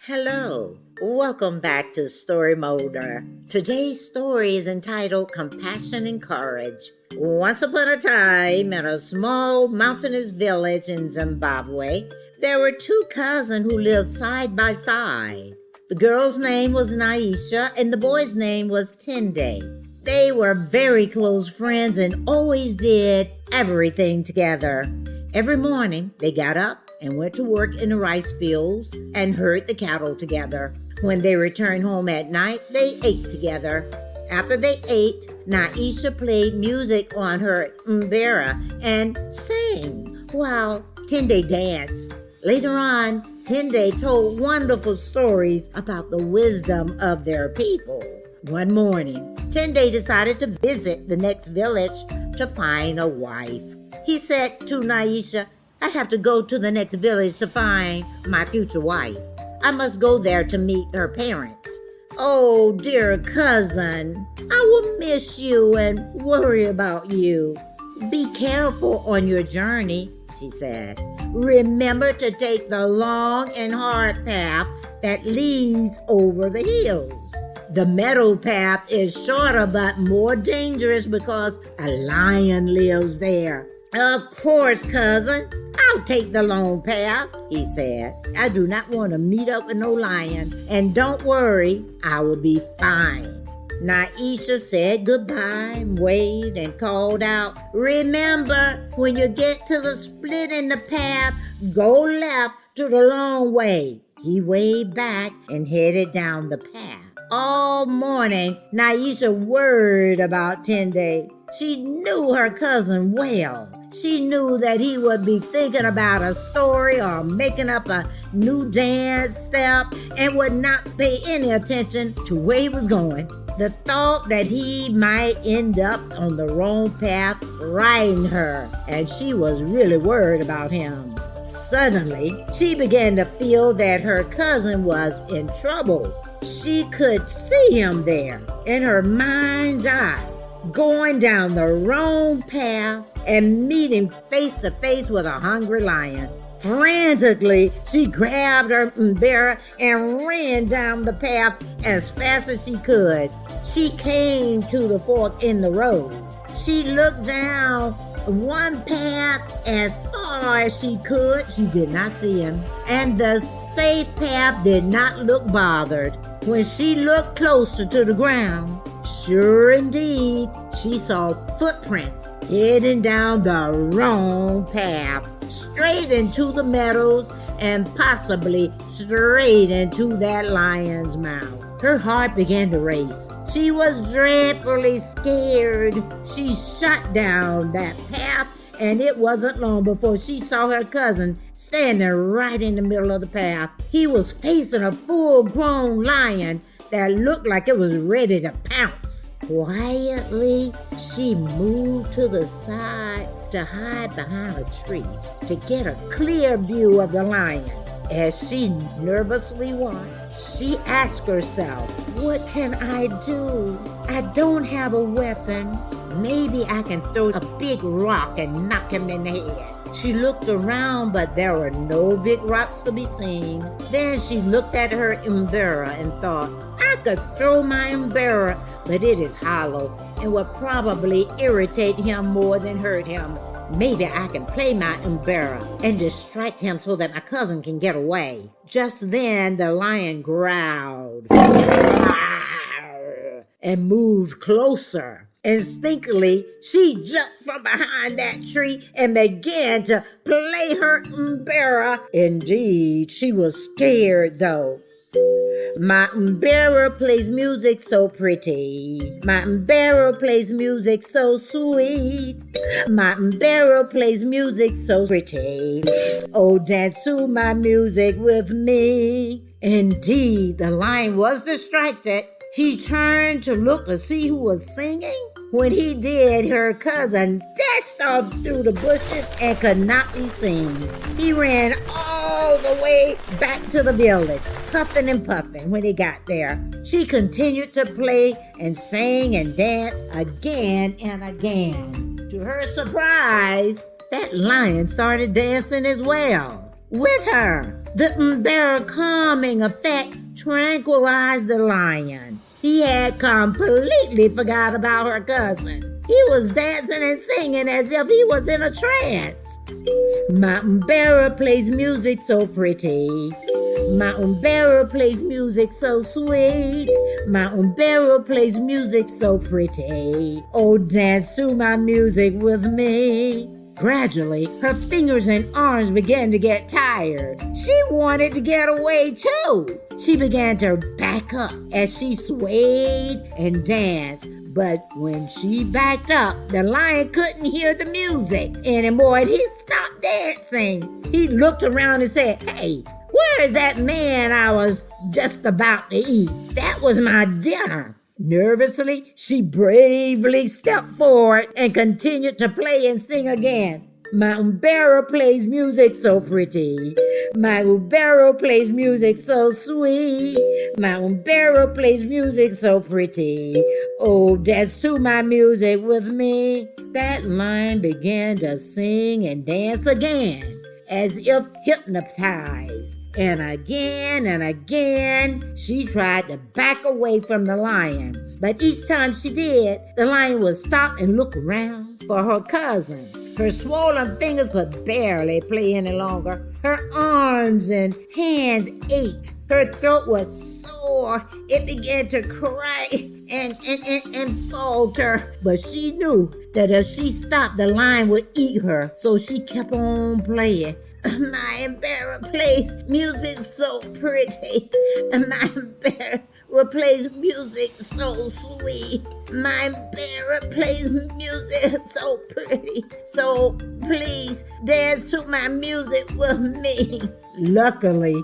Hello, welcome back to Story Molder. Today's story is entitled Compassion and Courage. Once upon a time, in a small mountainous village in Zimbabwe, there were two cousins who lived side by side. The girl's name was Naisha and the boy's name was Tende. They were very close friends and always did everything together. Every morning, they got up and went to work in the rice fields and herd the cattle together. When they returned home at night, they ate together. After they ate, Naisha played music on her mbera and sang while Tende danced. Later on, Tende told wonderful stories about the wisdom of their people. One morning, Tende decided to visit the next village to find a wife. He said to Naisha, "I have to go to the next village to find my future wife. I must go there to meet her parents." "Oh, dear cousin, I will miss you and worry about you. Be careful on your journey," she said. "Remember to take the long and hard path that leads over the hills. The meadow path is shorter but more dangerous because a lion lives there." "Of course, cousin. I'll take the long path," he said. "I do not want to meet up with no lion. And don't worry, I will be fine." Naisha said goodbye, waved, and called out, "Remember, when you get to the split in the path, go left to the long way." He waved back and headed down the path. All morning, Naisha worried about Tende. She knew her cousin well. She knew that he would be thinking about a story or making up a new dance step and would not pay any attention to where he was going. The thought that he might end up on the wrong path frightened her, and she was really worried about him. Suddenly, she began to feel that her cousin was in trouble. She could see him there in her mind's eye, going down the wrong path and meeting face to face with a hungry lion. Frantically, she grabbed her mbera and ran down the path as fast as she could. She came to the fork in the road. She looked down one path as far as she could. She did not see him, and the safe path did not look bothered. When she looked closer to the ground, sure indeed, she saw footprints heading down the wrong path, straight into the meadows and possibly straight into that lion's mouth. Her heart began to race. She was dreadfully scared. She shot down that path, and it wasn't long before she saw her cousin standing right in the middle of the path. He was facing a full-grown lion that looked like it was ready to pounce. Quietly, she moved to the side to hide behind a tree to get a clear view of the lion. As she nervously watched, she asked herself, "What can I do? I don't have a weapon. Maybe I can throw a big rock and knock him in the head." She looked around, but there were no big rocks to be seen. Then she looked at her mbera and thought, "I could throw my mbera, but it is hollow and would probably irritate him more than hurt him. Maybe I can play my mbera and distract him so that my cousin can get away." Just then the lion growled and moved closer. Instinctively, she jumped from behind that tree and began to play her mbera. Indeed, she was scared though. "My mbera plays music so pretty. My mbera plays music so sweet. My mbera plays music so pretty. Oh, dance to my music with me." Indeed, the lion was distracted. He turned to look to see who was singing. When he did, her cousin dashed off through the bushes and could not be seen. He ran all the way back to the village, puffing and puffing when he got there. She continued to play and sing and dance again and again. To her surprise, that lion started dancing as well with her. The Umbera calming effect tranquilized the lion. He had completely forgot about her cousin. He was dancing and singing as if he was in a trance. My Umbera plays music so pretty. My Umbera plays music so sweet. My Umbera plays music so pretty. Oh, dance to my music with me. Gradually, her fingers and arms began to get tired. She wanted to get away too. She began to back up as she swayed and danced. But when she backed up, the lion couldn't hear the music anymore and he stopped dancing. He looked around and said, "Hey, where is that man I was just about to eat? That was my dinner." Nervously, she bravely stepped forward and continued to play and sing again. My Umbera plays music so pretty. My Umbera plays music so sweet. My Umbera plays music so pretty. Oh, dance to my music with me. That lion began to sing and dance again, as if hypnotized. And again, she tried to back away from the lion. But each time she did, the lion would stop and look around for her cousin. Her swollen fingers could barely play any longer. Her arms and hands ached. Her throat was sore. It began to cry and falter. But she knew that if she stopped, the lion would eat her. So she kept on playing. My Umbera plays music so pretty. My Umbera plays music so sweet. My Umbera plays music so pretty. So please dance to my music with me. Luckily,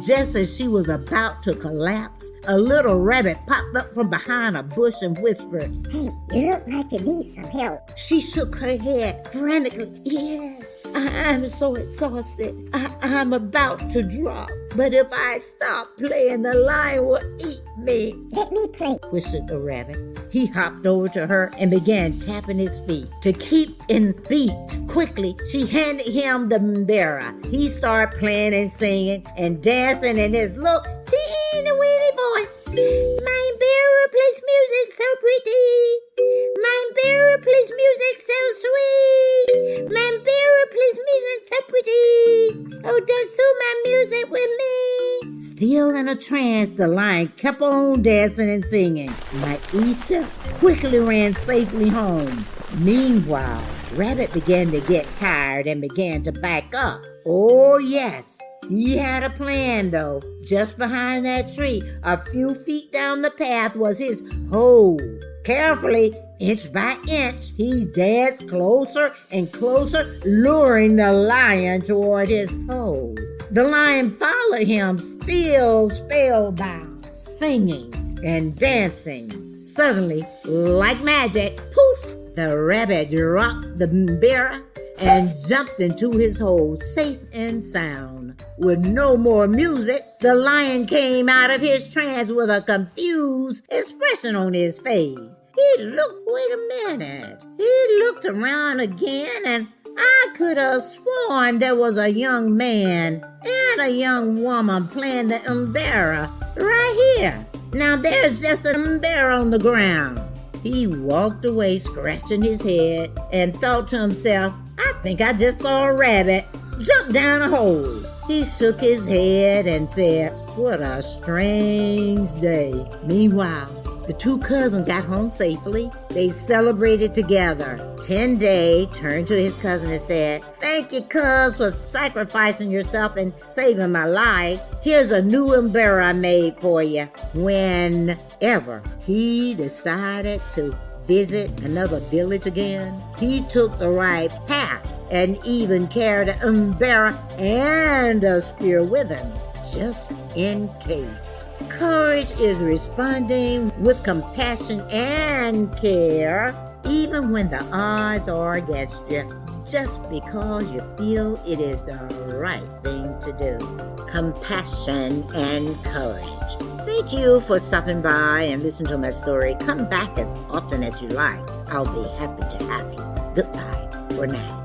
just as she was about to collapse, a little rabbit popped up from behind a bush and whispered, "Hey, you look like you need some help." She shook her head frantically. "Yes, I'm so exhausted. I'm about to drop. But if I stop playing, the lion will eat me." "Let me play," whispered the rabbit. He hopped over to her and began tapping his feet to keep in beat. Quickly, she handed him the Umbera. He started playing and singing and dancing in his little teeny weeny voice. "My Umbera plays music so pretty. My Umbera plays music so sweet. My Umbera plays music so pretty. Oh, dance to my music with me." Still in a trance, the lion kept on dancing and singing. Maisha quickly ran safely home. Meanwhile, Rabbit began to get tired and began to back up. Oh, yes. He had a plan, though. Just behind that tree, a few feet down the path, was his hole. Carefully, inch by inch, he danced closer and closer, luring the lion toward his hole. The lion followed him, still spellbound, singing and dancing. Suddenly, like magic, poof, the rabbit dropped the Umbera and jumped into his hole, safe and sound. With no more music, the lion came out of his trance with a confused expression on his face. Wait a minute. He looked around again, and I could have sworn there was a young man and a young woman playing the Umbera right here. Now there's just an Umbera on the ground. He walked away scratching his head and thought to himself, "I think I just saw a rabbit jump down a hole." He shook his head and said, "What a strange day." Meanwhile, the two cousins got home safely. They celebrated together. 10-Day turned to his cousin and said, "Thank you, cuz, for sacrificing yourself and saving my life. Here's a new Umbera I made for you." Whenever he decided to visit another village again, he took the right path and even carried an Umbera and a spear with him, just in case. Courage is responding with compassion and care, even when the odds are against you, just because you feel it is the right thing to do. Compassion and courage. Thank you for stopping by and listening to my story. Come back as often as you like. I'll be happy to have you. Goodbye for now.